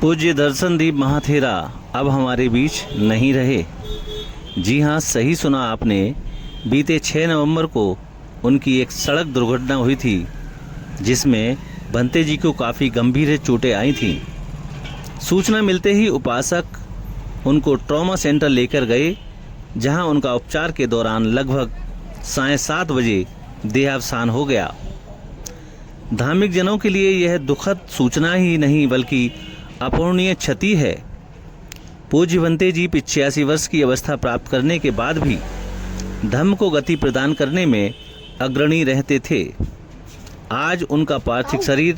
पूज्य दर्शनदीप महाथेरा अब हमारे बीच नहीं रहे। जी हाँ, सही सुना आपने। बीते 6 नवंबर को उनकी एक सड़क दुर्घटना हुई थी जिसमें भंते जी को काफ़ी गंभीर चोटें आई थीं। सूचना मिलते ही उपासक उनको ट्रॉमा सेंटर लेकर गए, जहां उनका उपचार के दौरान लगभग 7:30 बजे देहावसान हो गया। धार्मिक जनों के लिए यह दुखद सूचना ही नहीं बल्कि अपूर्णीय क्षति है। पूज्य भंते जी 85 वर्ष की अवस्था प्राप्त करने के बाद भी धर्म को गति प्रदान करने में अग्रणी रहते थे। आज उनका पार्थिव शरीर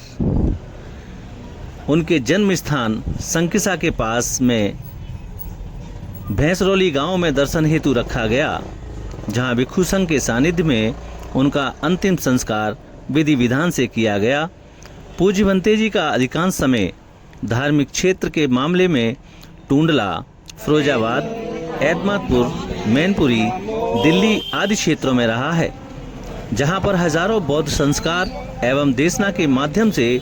उनके जन्म स्थान संकिसा के पास में भैंसरौली गांव में दर्शन हेतु रखा गया, जहां भिक्षु संघ के सानिध्य में उनका अंतिम संस्कार विधि विधान से किया गया। पूज्य भंते जी का अधिकांश समय धार्मिक क्षेत्र के मामले में टूंडला, फिरोजाबाद, एतमादपुर, मैनपुरी, दिल्ली आदि क्षेत्रों में रहा है, जहां पर हजारों बौद्ध संस्कार एवं देशना के माध्यम से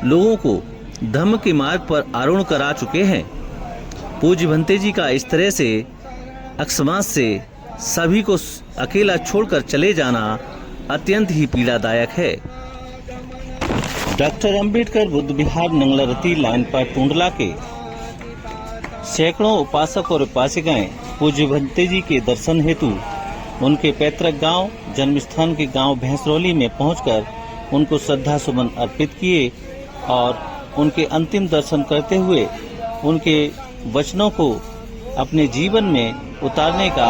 लोगों को धर्म के मार्ग पर आरूढ़ करा चुके हैं। पूज्य भंते जी का इस तरह से अकस्मात से सभी को अकेला छोड़कर चले जाना अत्यंत ही पीड़ादायक है। डॉक्टर अंबेडकर बुद्ध विहार नंगलारती लाइन पर टूंडला के सैकड़ों उपासक और उपासिकाएं पूज्य भंते जी के दर्शन हेतु उनके पैतृक गांव जन्मस्थान के गांव भैंसरौली में पहुंचकर उनको श्रद्धा सुमन अर्पित किए और उनके अंतिम दर्शन करते हुए उनके वचनों को अपने जीवन में उतारने का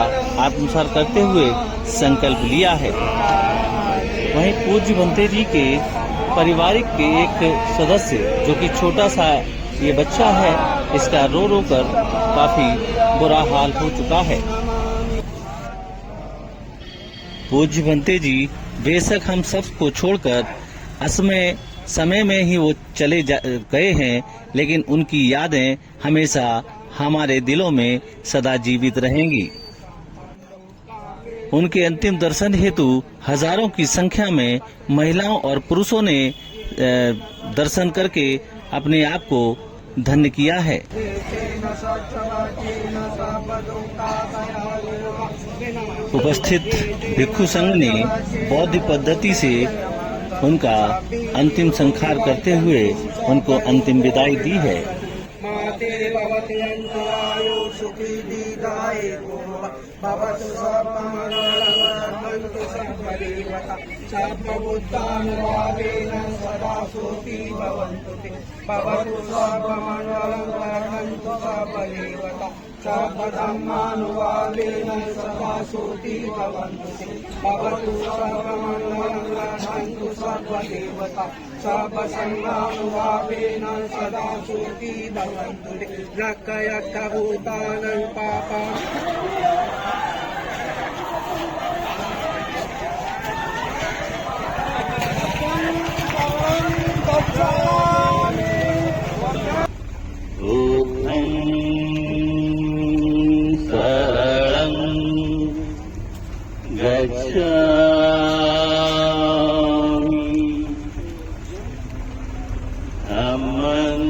आत्मसात करते हुए संकल्प लिया है। वहीं पूज्य भंते जी के पारिवारिक के एक सदस्य, जो कि छोटा सा ये बच्चा है, इसका रो रो कर काफी बुरा हाल हो चुका है। पूज्य भंते जी बेशक हम सबको छोड़कर असमय समय में ही वो चले गए हैं, लेकिन उनकी यादें हमेशा हमारे दिलों में सदा जीवित रहेंगी। उनके अंतिम दर्शन हेतु हजारों की संख्या में महिलाओं और पुरुषों ने दर्शन करके अपने आप को धन्य किया है। उपस्थित भिक्षु संघ ने बौद्ध पद्धति से उनका अंतिम संस्कार करते हुए उनको अंतिम विदाई दी है। सर्वधर्मानुभावेन सदा सुखी भवन्तु ते भवतु सर्वमङ्गलं रक्षन्तु सर्वदेवता सर्वसङ्गानुभावेन सदा सुखी भवन्तु ते रक्षयद्धभूतानं पापा बुद्धं शरणं गच्छामि धम्मं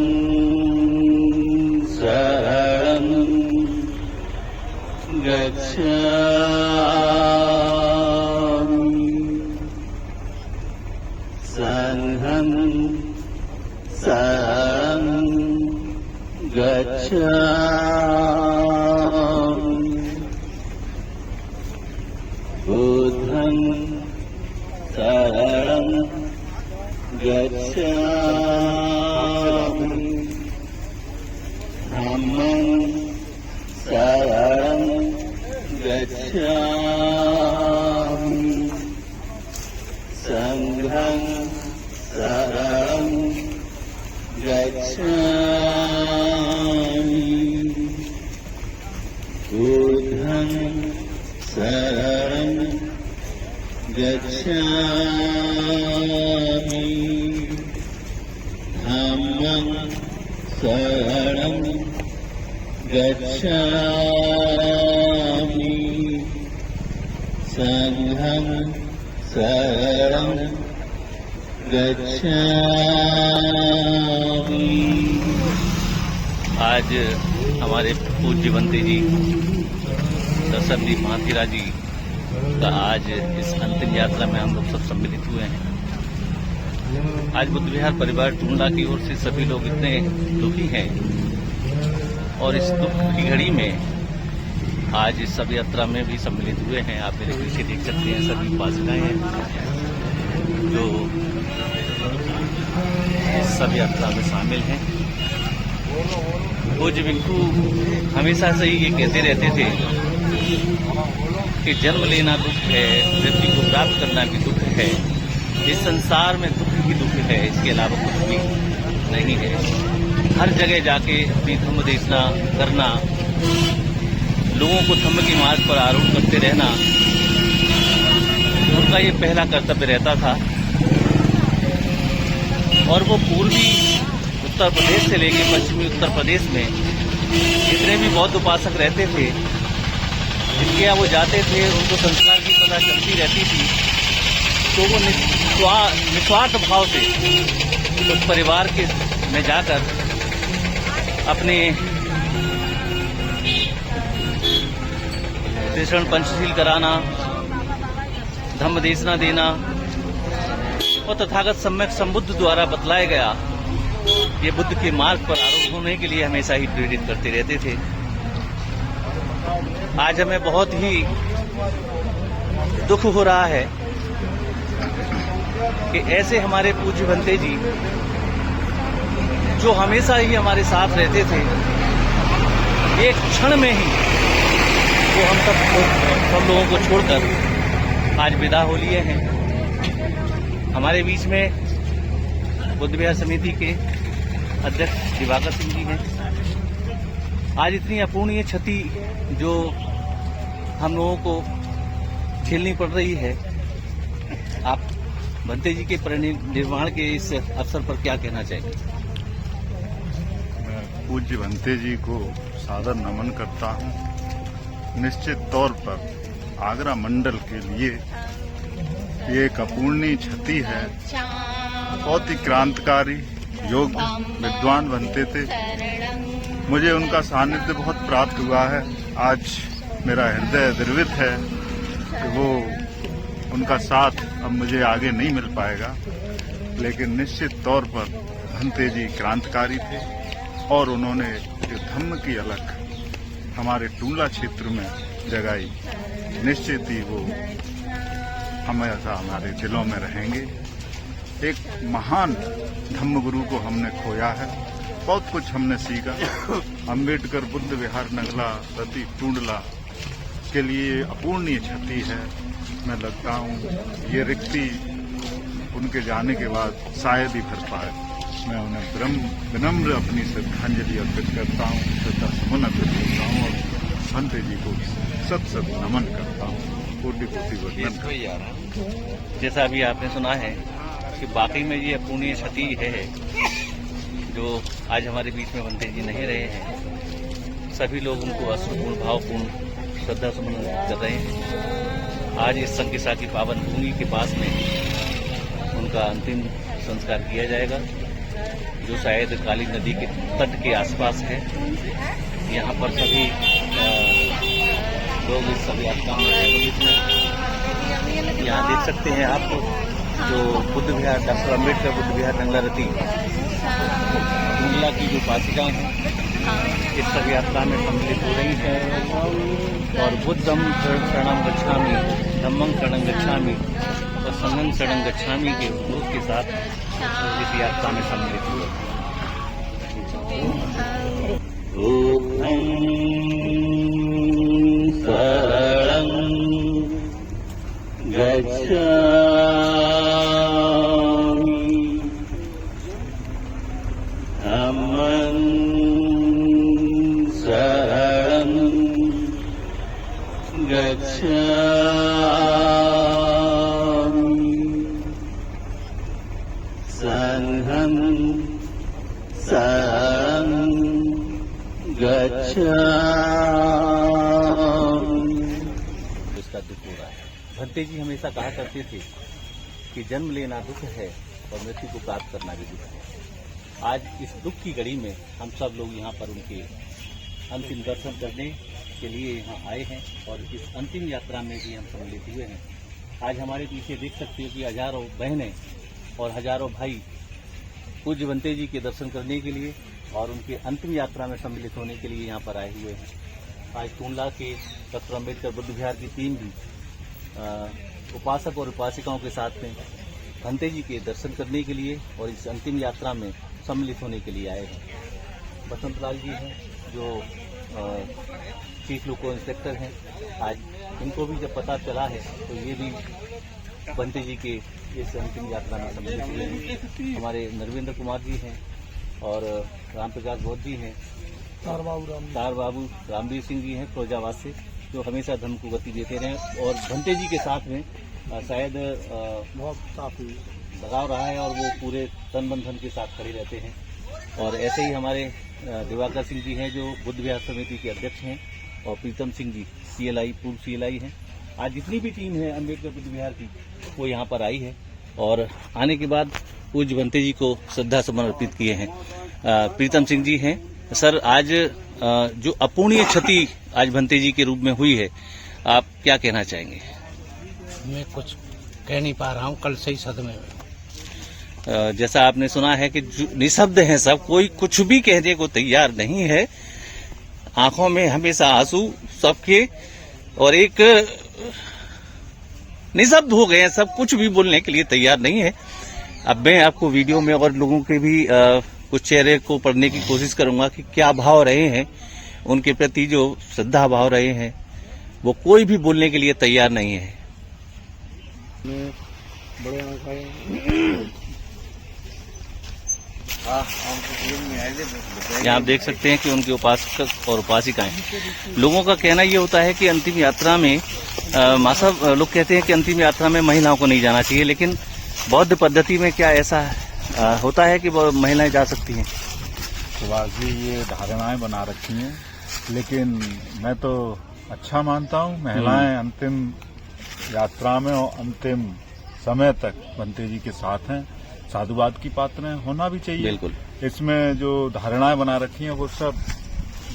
शरणं गच्छामि संघं शरणं गच्छामि बुद्धं शरणं गच्छामि धम्मं शरणं गच्छामि संघं शरणं गच्छामि। आज हमारे पूज्य बनते जी दशरथ महाथेरा जी का आज इस अंतिम यात्रा में हम लोग सब सम्मिलित हुए हैं। आज बुद्ध विहार परिवार टूंडला की ओर से सभी लोग इतने दुखी हैं और इस दुख की घड़ी में आज इस सब यात्रा में भी सम्मिलित हुए हैं। आप मेरे पीछे देख सकते हैं सभी उपासनाएं हैं जो इस सब यात्रा में शामिल हैं। पूज्य भिक्षु हमेशा से ही ये कहते रहते थे कि जन्म लेना दुख है, मृत्यु को प्राप्त करना भी दुख है, इस संसार में दुख ही दुख है, इसके अलावा कुछ भी नहीं है। हर जगह जाके अपनी धम्म देशना करना, लोगों को धम्म की मार्ग पर आरूढ़ करते रहना उनका ये पहला कर्तव्य रहता था। और वो पूर्वी उत्तर प्रदेश से लेकर पश्चिमी उत्तर प्रदेश में जितने भी बौद्ध उपासक रहते थे, जिनके यहाँ वो जाते थे, उनको संस्कार की पता चलती रहती थी, तो वो निस्वार्थ भाव से उस परिवार के में जाकर अपने त्रिशरण पंचशील कराना, धम्म देशना देना और तथागत सम्यक संबुद्ध द्वारा बतलाया गया ये बुद्ध के मार्ग पर आरूढ़ होने के लिए हमेशा ही प्रेरित करते रहते थे। आज हमें बहुत ही दुख हो रहा है कि ऐसे हमारे पूज्य बनते जी जो हमेशा ही हमारे साथ रहते थे, एक क्षण में ही वो हम सब लोगों को छोड़कर आज विदा हो लिए हैं। हमारे बीच में बुद्ध विहार समिति के अध्यक्ष दिवाकर सिंह जी हैं। आज इतनी अपूर्णीय क्षति जो हम लोगों को झेलनी पड़ रही है, आप बनते जी के परिनिर्वाण के इस अवसर पर क्या कहना चाहेंगे? मैं पूज्य बनते जी को सादर नमन करता हूँ। निश्चित तौर पर आगरा मंडल के लिए ये एक अपूर्णीय क्षति है। बहुत ही क्रांतिकारी योग विद्वान बनते थे। मुझे उनका सानिध्य बहुत प्राप्त हुआ है। आज मेरा हृदय द्रवित है कि वो उनका साथ अब मुझे आगे नहीं मिल पाएगा, लेकिन निश्चित तौर पर बनते जी क्रांतिकारी थे और उन्होंने जो धम्म की अलख हमारे टूंडला क्षेत्र में जगाई, निश्चित ही वो हमेशा हमारे दिलों में रहेंगे। एक महान धम्म गुरु को हमने खोया है। बहुत कुछ हमने सीखा। अंबेडकर बुद्ध विहार नगला रति टूंडला के लिए अपूर्णीय क्षति है। मैं लगता हूँ ये रिक्ति उनके जाने के बाद शायद ही भर पाए। मैं उन्हें विनम्र अपनी श्रद्धांजलि अर्पित करता हूँ, श्रद्धा सुमन अर्पित करता हूँ और बनते जी को सत नमन करता हूँ। कोटि कोटि वंदन करता हूँ। जैसा अभी आपने सुना है कि वाकई में ये अपूर्णीय क्षति है जो आज हमारे बीच में बनते जी नहीं रहे हैं। सभी लोग उनको अश्रुपूर्ण भावपूर्ण श्रद्धा सुमन कर रहे हैं। आज इस संकिसा की पावन भूमि के पास में उनका अंतिम संस्कार किया जाएगा, जो शायद काली नदी के तट के आसपास है। यहाँ पर सभी लोग इस सब यात्रा में यहाँ देख सकते हैं आप जो बुद्ध विहार डॉक्टर अम्बेडकर बुद्ध विहार नंगला रति टूंडला की जो उपासिकाएं हैं इस सब यात्रा में सम्मिलित हो रही हैं और बुद्धम शरणं गच्छामि, धम्मं शरणं गच्छामि और संघं शरणं गच्छामि के उपदेश के साथ इस यात्रा में सम्मिलित हुए। शरणं गच्छामि धम्मं शरणं गच्छामि संघं शरणं गच्छामि। इसका दुख हो रहा है। भंते जी हमेशा कहा करते थे कि जन्म लेना दुख है और मृत्यु को प्राप्त करना भी दुख है। आज इस दुख की घड़ी में हम सब लोग यहाँ पर उनके अंतिम दर्शन करने के लिए यहाँ आए हैं और इस अंतिम यात्रा में भी हम सम्मिलित हुए हैं। आज हमारे पीछे देख सकते हो कि हजारों बहनें और हजारों भाई पूज्य भंते जी के दर्शन करने के लिए और उनके अंतिम यात्रा में सम्मिलित होने के लिए यहाँ पर आए हुए हैं। आज टूंडला के डॉक्टर अम्बेडकर बुद्ध विहार की टीम भी उपासक और उपासिकाओं के साथ में भंते जी के दर्शन करने के लिए और इस अंतिम यात्रा में सम्मिलित होने के लिए आए हैं। बसंत लाल जी हैं जो चीफ लोको इंस्पेक्टर हैं। आज इनको भी जब पता चला है तो ये भी भंते जी के इस अंतिम यात्रा में सम्मिलित हुए हैं। हमारे नरविंद्र कुमार जी हैं और राम प्रकाश बौद्ध जी हैं, तार बाबू रामवीर सिंह जी हैं फिरोजाबाद से, जो हमेशा धर्म को गति देते रहे और भंते जी के साथ में शायद बहुत काफी लगाव रहा है और वो पूरे तन मन धन के साथ खड़े रहते हैं। और ऐसे ही हमारे दिवाकर सिंह जी हैं जो बुद्ध विहार समिति के अध्यक्ष हैं और प्रीतम सिंह जी CLI पूर्व CLI हैं। आज जितनी भी टीम है अम्बेडकर बुद्ध विहार की वो यहाँ पर आई है और आने के बाद पूज्य भंते जी को श्रद्धा सुमन अर्पित किए हैं। प्रीतम सिंह जी हैं। सर, आज जो अपूर्णीय क्षति आज भंते जी के रूप में हुई है, आप क्या कहना चाहेंगे? मैं कुछ कह नहीं पा रहा हूँ, कल से ही सदमे में। जैसा आपने सुना है कि निशब्द हैं सब, कोई कुछ भी कहने को तैयार नहीं है। आंखों में हमेशा आंसू सबके और एक निशब्द हो गए हैं सब, कुछ भी बोलने के लिए तैयार नहीं है। अब मैं आपको वीडियो में और लोगों के भी कुछ चेहरे को पढ़ने की कोशिश करूंगा कि क्या भाव रहे हैं उनके प्रति, जो श्रद्धा भाव रहे हैं, वो कोई भी बोलने के लिए तैयार नहीं है। यहाँ आप देख सकते हैं कि उनके उपासक और उपासिकाएं, लोगों का कहना ये होता है कि अंतिम यात्रा में साहब लोग कहते हैं कि अंतिम यात्रा में महिलाओं को नहीं जाना चाहिए, लेकिन बौद्ध पद्धति में क्या ऐसा होता है कि वो महिलाएं जा सकती हैं? सुभाष जी, ये धारणाएं बना रखी हैं, लेकिन मैं तो अच्छा मानता हूँ महिलाएं अंतिम यात्रा में और अंतिम समय तक भंते जी के साथ हैं। साधुवाद की पात्र हैं, होना भी चाहिए। बिल्कुल। इसमें जो धारणाएं बना रखी हैं वो सब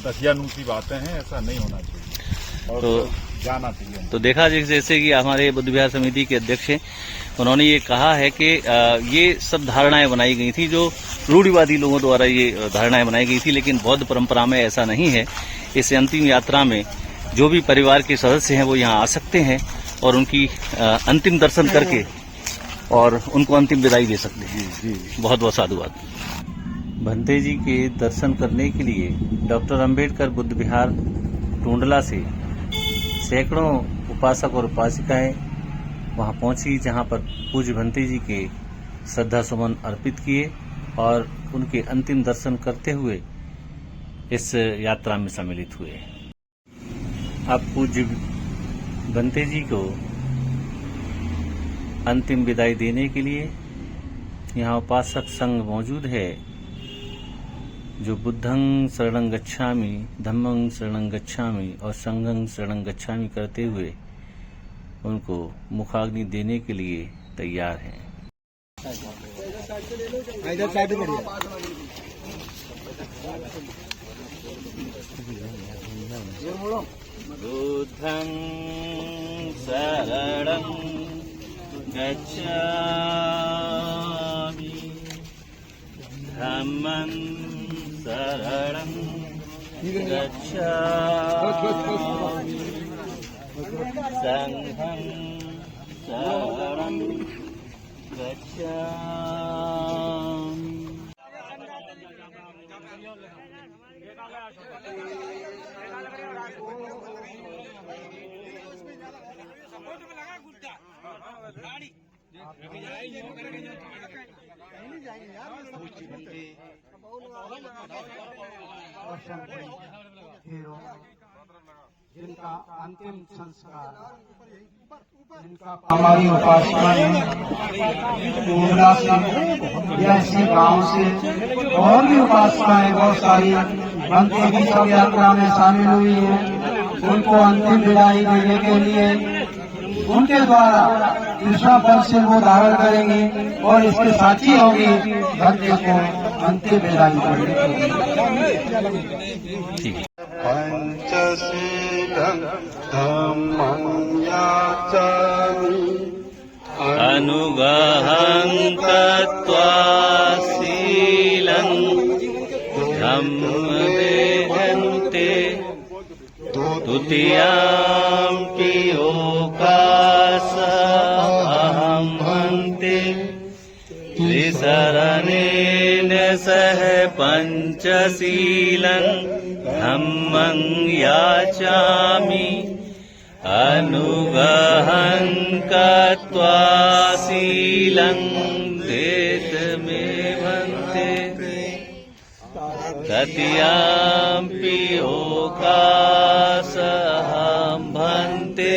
दसियानूसी बातें हैं, ऐसा नहीं होना चाहिए और तो जाना चाहिए। तो देखा जैसे कि हमारे बुद्ध विहार समिति के अध्यक्ष हैं, उन्होंने ये कहा है कि ये सब धारणाएं बनाई गई थी, जो रूढ़िवादी लोगों द्वारा ये धारणाएं बनाई गई थी, लेकिन बौद्ध परंपरा में ऐसा नहीं है। इस अंतिम यात्रा में जो भी परिवार के सदस्य हैं वो यहाँ आ सकते हैं और उनकी अंतिम दर्शन करके और उनको अंतिम विदाई दे सकते हैं। जी। बहुत बहुत साधुवाद। भंते जी के दर्शन करने के लिए डॉक्टर अम्बेडकर बुद्ध विहार टूंडला से सैकड़ों उपासक और उपासिकाएं वहां पहुंची, जहां पर पूज्य भंते जी के श्रद्धा सुमन अर्पित किए और उनके अंतिम दर्शन करते हुए इस यात्रा में सम्मिलित हुए। अब पूज्य भंते जी को अंतिम विदाई देने के लिए यहाँ उपासक संघ मौजूद है, जो बुद्धं शरणं गच्छामि, धम्मं शरणं गच्छामि और संघं शरणं गच्छामि करते हुए उनको मुखाग्नि देने के लिए तैयार हैं। बुद्धं शरणं गच्छामि, धम्मं शरणं गच्छामि, संघं शरणं गच्छामि। जिनका अंतिम संस्कार हमारी उपासनाएं टूंडला से या इसी गांव से और भी उपासनाएं बहुत सारी भंते जी सब यात्रा में शामिल हुई है। उनको अंतिम विदाई देने के लिए उनके द्वारा कृष्णा पद से वो धारण करेंगे और इसके साक्षी होगी भक्त को अंतिम विदाई पड़ी। ठीक है। पञ्चशीलं धम्मं याचामि अनुगहं तत्त्वा शीलं धम्मवेहन्ते तुतीयाम्पि ओकासहं हन्ते त्रिशरणेन सह पञ्चशीलं धम्मं याचामि अनुगहं कृत्वा शीलं देतमेवन्ते ततीयाम्पि ओकासहं भन्ते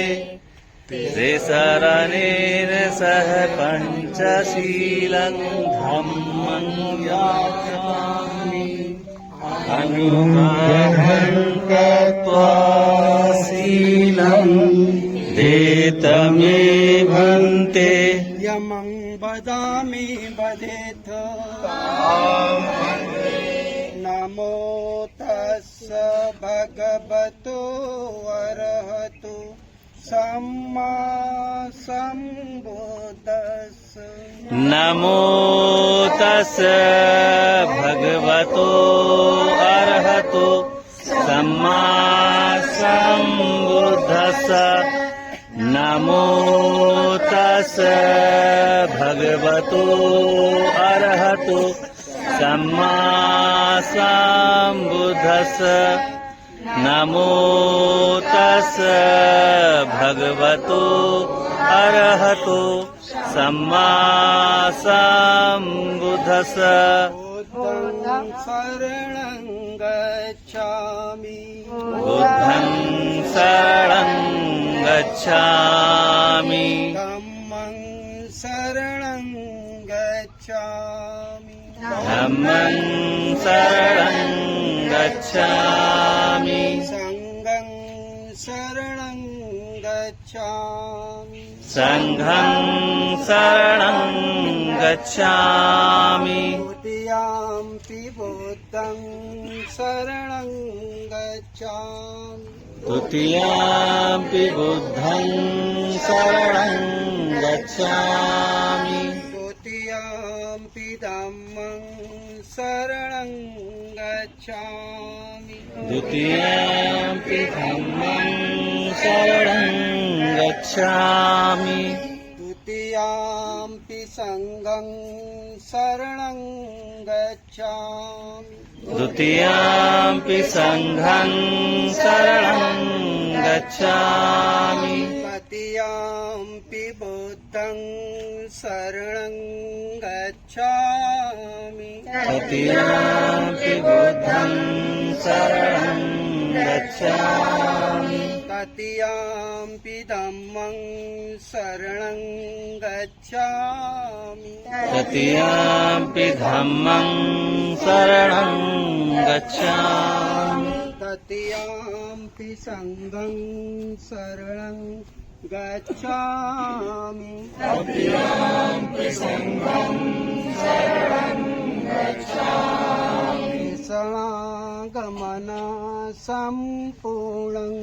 त्रिशरणेन सह पञ्चशीलं धम्मं याचामि अनुगहं कृत्वा शीलं देतमेवन्ते यमं वदामि वदेथ नमो तस्स भगवतो अरहतो सम्मा सम्बुद्धस्स नमो तस् भगवतो अरहतो सम्मा सम्बुद्धस्स नमो तस् भगवतो अरहतो सम्मा सम्बुद्धस्स नमो तस् भगवतो अरहतो सम्मा सम्बुद्धस्स बुद्धं शरणं गच्छामि बुद्धं शरणं गच्छामि धम्मं शरणं गच्छामि धम्मं शरणं गच्छामि संघं शरणं गच्छामि संघं शरणं गच्छामि द्वितीयाम्पि बुद्धं शरणं गच्छामि तुतीयाम्पि बुद्धं शरणं गच्छामि द्वितीयाम्पि धम्मं शरणं गच्छामि द्वितीयाम्पि धम्मं शरणं गच्छामि द्वितीयाम्पि संघं शरणं गच्छामि द्वितीयाम्पि संघं शरणं गच्छामि तृतीयाम्पि बुद्धं शरणं गच्छामि तृतीयाम्पि बुद्धं शरणं गच्छामि तृतीयाम्पि धम्मं शरणं गच्छामि तृतीयाम्पि धम्मं शरणं गच्छामि तृतीयाम्पि संघं शरणं गच्छामि तृतीयाम्पि संघं शरणं गच्छामि शरणागमन सम्पूर्णं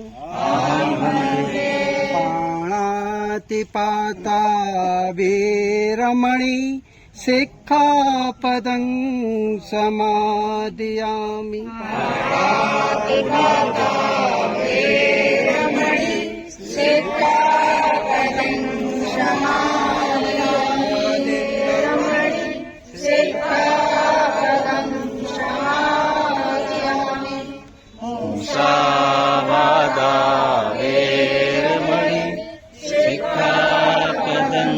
पाणातिपाता वीरमणि सिक्खापदं समादयामि मुसावादा वेरमणि सिक्खापदं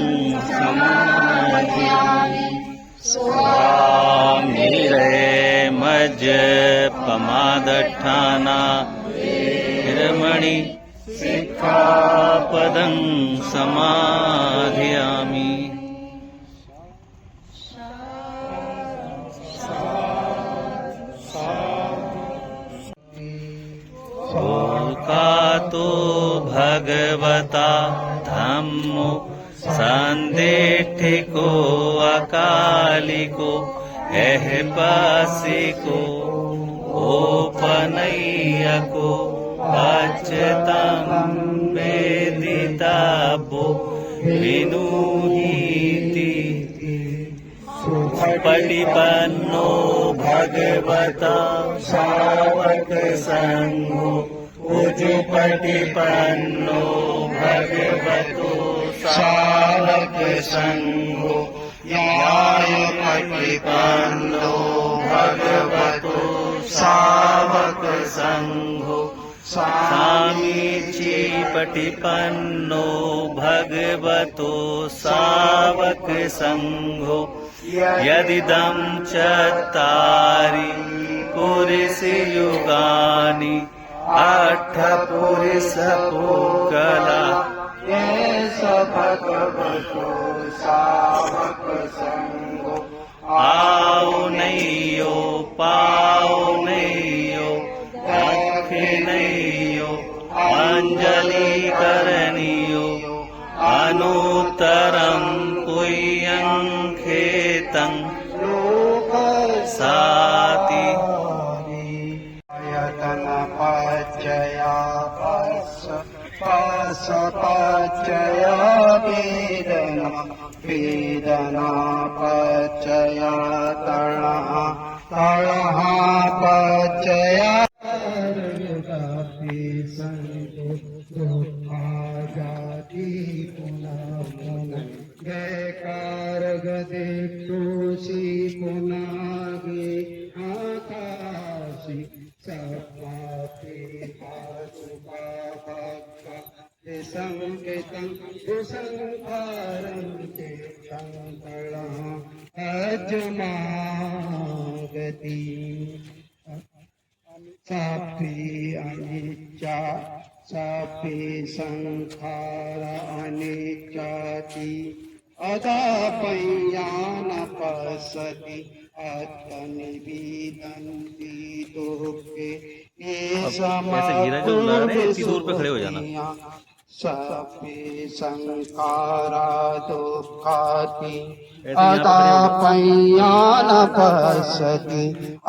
समादयामि स्वामिरे मज पमादठाना वेरमणि सिक्खापदं समादयामि तो भगवता धम्मो संदेठिको अकालिको एह पासी को ओपनैया को अच्युतं वेदिताभो विनुहीति पटिपन्नो भगवता सावक संघो उजुपटिपन्नो भगवतो सावक संघो न्यायपटिपन्नो भगवतो सावक संघो सामीची पटिपन्नो भगवतो सावक संघो यदिदं चत्तारि पुरुषयुगानि अट्ठपुरुषपुगला भगवतो सावक संघो आओ नैयो पाओ नैयो दक्षिणैयो अंजलि करनियो अनुत्तरं पुयं खेतं साति आयतन पचया पचया वेदना पचया तळः पचया जयकार गदे तुषी पुनागे आकाशी सपाते पासुका भक्का संकेतं सुसंहारं ते संतळः अजमागति सापि अनिच्चा सापि संखार अनिच्चाति अदापय्यान पश्यति आत्मनिवेदन्ति दुःखे ऐसे हीरा जो लगा रहे हैं, इतनी दूर पे खड़े हो जाना। सापि संखारा दुःखाति ऐसे यहाँ पे अदापय्यान पश्यति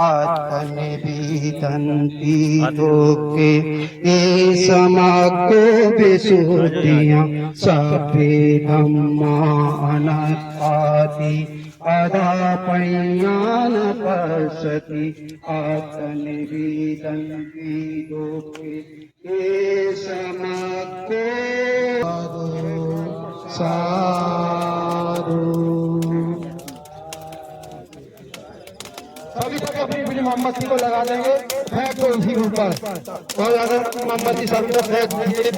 आत्मनिवेदन्ति दुःखे ये समग्रो विशुद्धियां सभे धम्मा अनात्माति अदापय्यान पश्यति आत्मनिवेदन्ति दुःखे ये समग्रो साधु सभी तक अपनी अपनी मोमबत्ती को लगा देंगे फेंक दो उसी के ऊपर और अगर मोमबत्ती सभी को फेंक दीजिए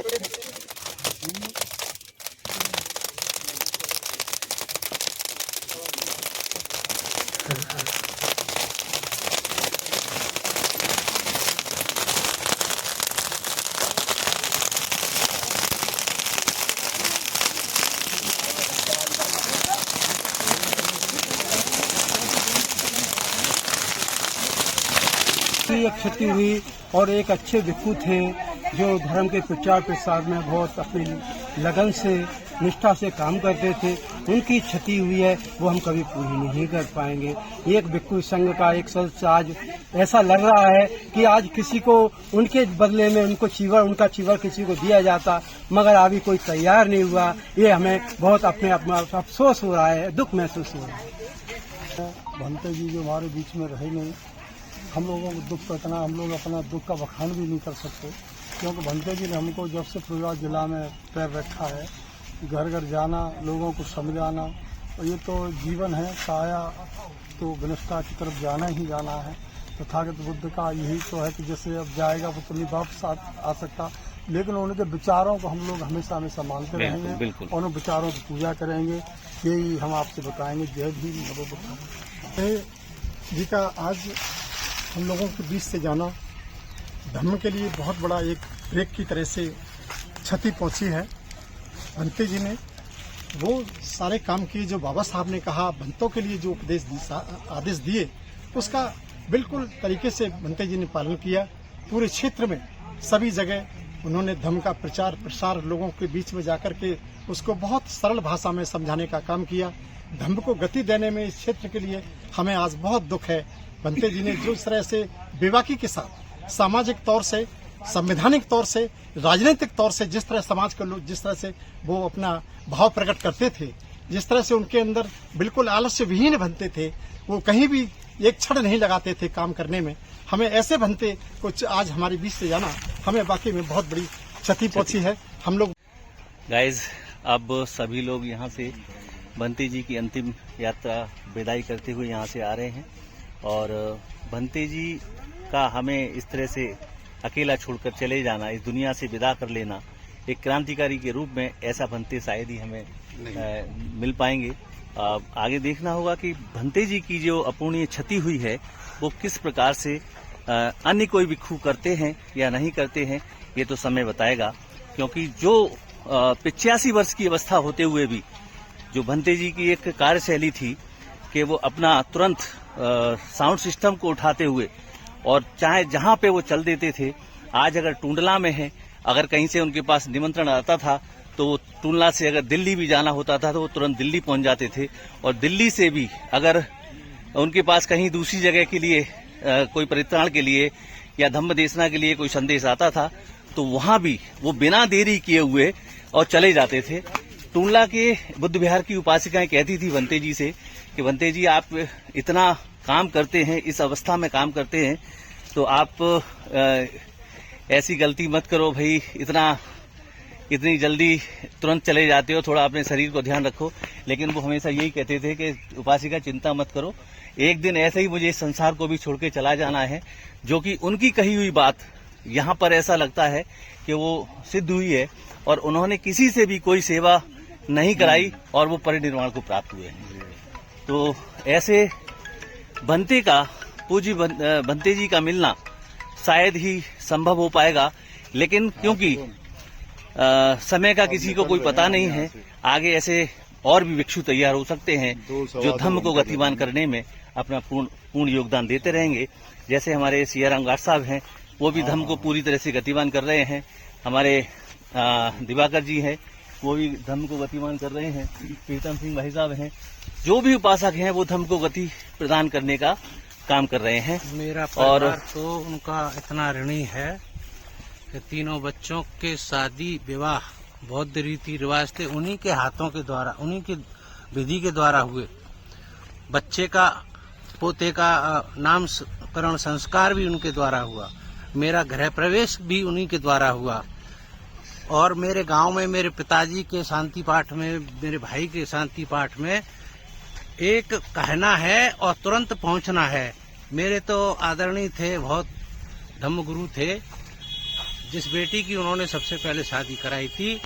क्षति हुई और एक अच्छे भिक्षु थे जो धर्म के प्रचार प्रसार में बहुत अपनी लगन से निष्ठा से काम करते थे। उनकी क्षति हुई है वो हम कभी पूरी नहीं कर पाएंगे। एक भिक्षु संघ का एक सदस्य आज ऐसा लग रहा है कि आज किसी को उनके बदले में उनका चीवर किसी को दिया जाता, मगर अभी कोई तैयार नहीं हुआ। ये हमें बहुत अपने अफसोस हो रहा है, दुख महसूस हो रहा है। भंते जी जो हमारे बीच में रहे नहीं, हम लोगों को दुख इतना, हम लोग अपना दुख का बखान भी नहीं कर सकते, क्योंकि भंते जी ने हमको जब से प्रयाग जिला में पैर रखा है, घर घर जाना, लोगों को समझाना, और ये तो जीवन है, काया तो विनष्टा की तरफ जाना ही जाना है। तथागत बुद्ध का यही तो है कि जैसे अब जाएगा वो तो नहीं वापस आ सकता, लेकिन उनके विचारों को हम लोग हमेशा हमेशा मानते रहेंगे और उन विचारों की पूजा करेंगे। यही हम आपसे बताएंगे। जय भीम नमो बुद्धाय जी का आज हम लोगों के बीच से जाना धर्म के लिए बहुत बड़ा एक ब्रेक की तरह से क्षति पहुंची है। भंते जी ने वो सारे काम किए जो बाबा साहब ने कहा, भंतों के लिए जो आदेश दिए, उसका बिल्कुल तरीके से भंते जी ने पालन किया। पूरे क्षेत्र में सभी जगह उन्होंने धर्म का प्रचार प्रसार लोगों के बीच में जाकर के उसको बहुत सरल भाषा में समझाने का काम किया। धम्म को गति देने में इस क्षेत्र के लिए हमें आज बहुत दुख है। भंते जी ने जिस तरह से बेबाकी के साथ सामाजिक तौर से, संवैधानिक तौर से, राजनीतिक तौर से जिस तरह समाज के लोग जिस तरह से वो अपना भाव प्रकट करते थे, जिस तरह से उनके अंदर बिल्कुल आलस्य विहीन भंते थे, वो कहीं भी एक क्षण नहीं लगाते थे काम करने में। हमें ऐसे भंते कुछ आज हमारे बीच से जाना हमें वाकई में बहुत बड़ी क्षति पहुंची है। हम लोग गाइज अब सभी लोग यहाँ से भंते जी की अंतिम यात्रा विदाई करते हुए यहाँ से आ रहे हैं और भंते जी का हमें इस तरह से अकेला छोड़कर चले जाना, इस दुनिया से विदा कर लेना, एक क्रांतिकारी के रूप में ऐसा भंते शायद ही हमें मिल पाएंगे। आगे देखना होगा कि भंते जी की जो अपूर्णीय क्षति हुई है वो किस प्रकार से अन्य कोई भिक्षु करते हैं या नहीं करते हैं, ये तो समय बताएगा। क्योंकि जो 85 वर्ष की अवस्था होते हुए भी जो भंते जी की एक कार्यशैली थी कि वो अपना तुरंत साउंड सिस्टम को उठाते हुए और चाहे जहां पे वो चल देते थे। आज अगर टूंडला में है, अगर कहीं से उनके पास निमंत्रण आता था तो वो टूंडला से अगर दिल्ली भी जाना होता था तो वो तुरंत दिल्ली पहुंच जाते थे। और दिल्ली से भी अगर उनके पास कहीं दूसरी जगह के लिए कोई परित्राण के लिए या धम्म देशना के लिए कोई संदेश आता था तो वहां भी वो बिना देरी किए हुए और चले जाते थे। टूंडला के बुद्ध विहार की उपासिकाएं कहती थी भंते जी से कि भंते जी आप इतना काम करते हैं, इस अवस्था में काम करते हैं, तो आप ऐसी गलती मत करो भाई, इतनी जल्दी तुरंत चले जाते हो, थोड़ा अपने शरीर को ध्यान रखो। लेकिन वो हमेशा यही कहते थे कि उपासिका चिंता मत करो, एक दिन ऐसे ही मुझे इस संसार को भी छोड़ के चला जाना है। जो कि उनकी कही हुई बात यहाँ पर ऐसा लगता है कि वो सिद्ध हुई है और उन्होंने किसी से भी कोई सेवा नहीं कराई और वो परिनिर्वाण को प्राप्त हुए हैं। तो ऐसे भंते का, पूज्य भंते जी का मिलना शायद ही संभव हो पाएगा। लेकिन क्योंकि समय का किसी को कोई पता नहीं है, आगे ऐसे और भी भिक्षु तैयार हो सकते हैं जो धम्म को गतिमान करने में अपना पूर्ण योगदान देते रहेंगे। जैसे हमारे सियाराम गाट साहब हैं, वो भी धम्म को पूरी तरह से गतिमान कर रहे हैं। हमारे दिवाकर जी हैं, वो भी धम्म को गतिमान कर रहे हैं। प्रीतम सिंह भाई साहब हैं, जो भी उपासक हैं वो धम्म को गति प्रदान करने का काम कर रहे हैं। मेरा परिवार तो उनका इतना ऋणी है कि तीनों बच्चों के शादी विवाह बौद्ध रीति रिवाज थे, उन्हीं के हाथों के द्वारा, उन्हीं की विधि के द्वारा हुए। बच्चे का, पोते का नामकरण संस्कार भी उनके द्वारा हुआ। मेरा गृह प्रवेश भी उन्हीं के द्वारा हुआ। और मेरे गांव में मेरे पिताजी के शांति पाठ में, मेरे भाई के शांति पाठ में एक कहना है और तुरंत पहुंचना है। मेरे तो आदरणीय थे, बहुत धम्म गुरु थे। जिस बेटी की उन्होंने सबसे पहले शादी कराई थी,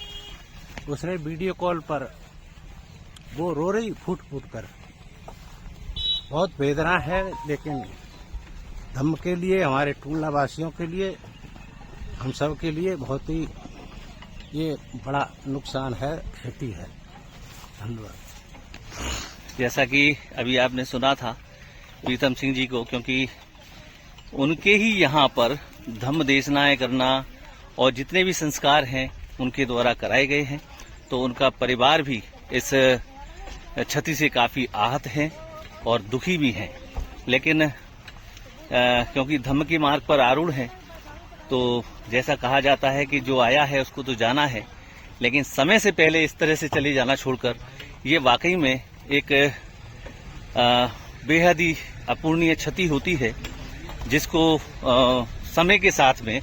उसने वीडियो कॉल पर वो रो रही फूट फूट कर। बहुत वेदना है, लेकिन धम्म के लिए, हमारे टूंडला वासियों के लिए, हम सब के लिए बहुत ही ये बड़ा नुकसान है, क्षति है। धन्यवाद। जैसा कि अभी आपने सुना था प्रीतम सिंह जी को, क्योंकि उनके ही यहाँ पर धम्म देशनाएं करना और जितने भी संस्कार हैं उनके द्वारा कराए गए हैं, तो उनका परिवार भी इस क्षति से काफी आहत हैं और दुखी भी हैं। लेकिन क्योंकि धम्म के मार्ग पर आरूढ़ हैं, तो जैसा कहा जाता है कि जो आया है उसको तो जाना है, लेकिन समय से पहले इस तरह से चले जाना छोड़कर ये वाकई में एक बेहद ही अपूर्णीय क्षति होती है, जिसको समय के साथ में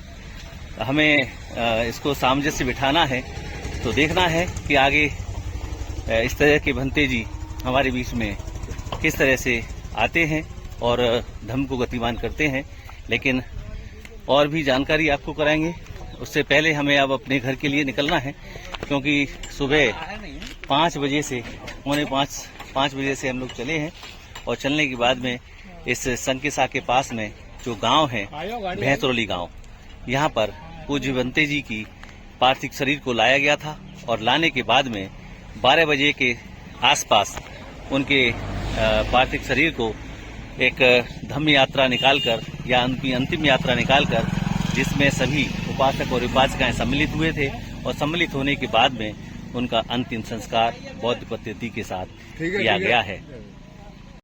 हमें इसको सामंजस्य बिठाना है। तो देखना है कि आगे इस तरह के भंते जी हमारे बीच में किस तरह से आते हैं और धम्म को गतिमान करते हैं। लेकिन और भी जानकारी आपको कराएंगे, उससे पहले हमें अब अपने घर के लिए निकलना है, क्योंकि सुबह 5 बजे से, 4:45-5 बजे से हम लोग चले हैं। और चलने के बाद में इस संकिसा के पास में जो गांव है, भैंसरौली गांव, यहाँ पर पूज्य भंते जी की पार्थिव शरीर को लाया गया था। और लाने के बाद में 12 बजे के आसपास उनके पार्थिव शरीर को एक धम्म यात्रा निकालकर, या उनकी अंतिम यात्रा निकालकर, जिसमें सभी उपासक और उपासिकाएं सम्मिलित हुए थे, और सम्मिलित होने के बाद में उनका अंतिम संस्कार बौद्ध पद्धति के साथ किया गया है।